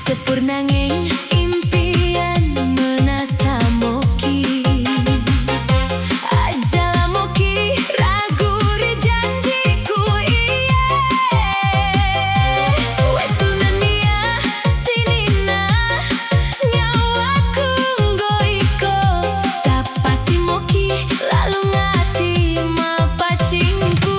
Kasepur nanging impian menasa moki. Ajalah moki ragu di janjiku iye. Wetunan nia sinina nyawaku nggoiko. Tapasi moki lalu ngati mapacingku.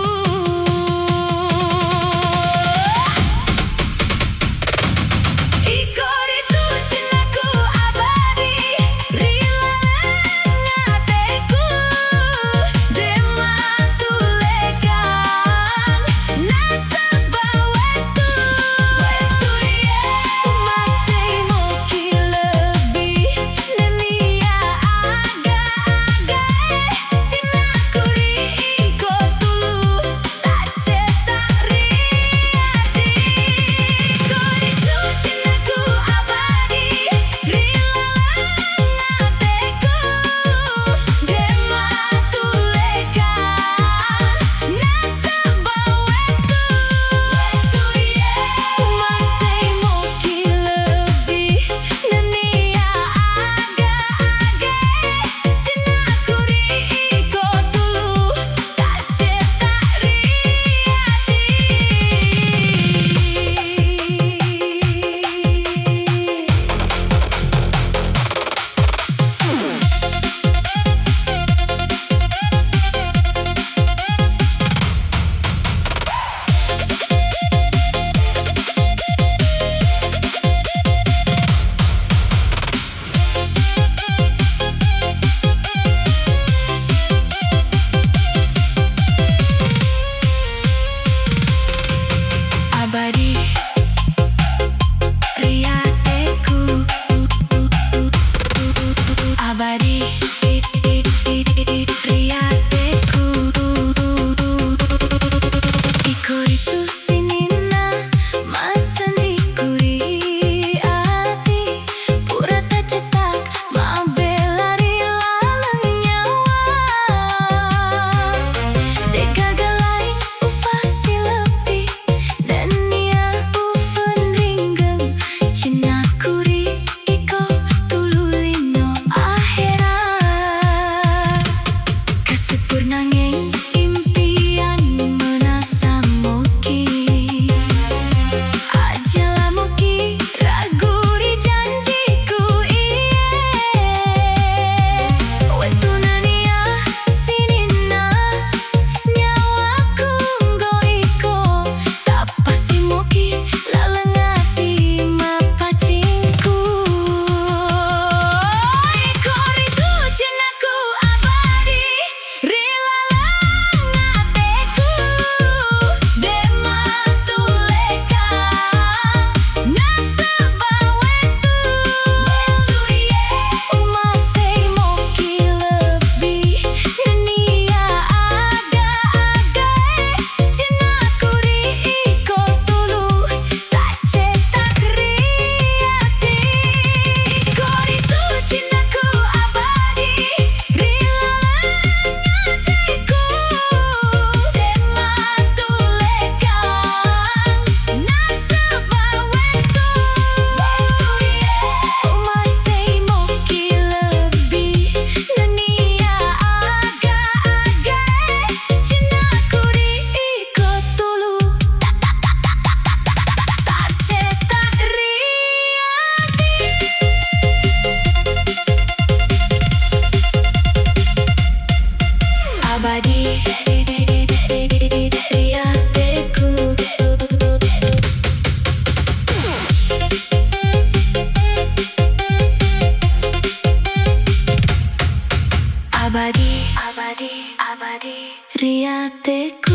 Abadi riateku, abadi riateku. Ikoritu sinina masani kuri ati purata cetak mabelari lalang nyawa. Degagalai ufasi lebih dan nia ufun ringgeng. Cina kuri iko tululino akhirat. Kasepur nanging impian menasa moki. Ajalah moki ragu di janjiku iye. Wetunan nia sinina nyawaku nggoiko. Tapasi moki laleng ati mapacingku. Ikoritu cinaku abadi rilalang ateku. Dema tulekang nasaba wetu. Wetu iye umasei moki lebih nenia aga-agae. Cina kuri iko tulu tak cetak riati. Ikoritu cinaku abadi rilalang ateku. Dema tulekang nasaba wetu. Wetu iye umasei moki lebih nenia aga-agae. Cina kuri iko tulu tak cetak riati. Abadi riateku, abadi riateku.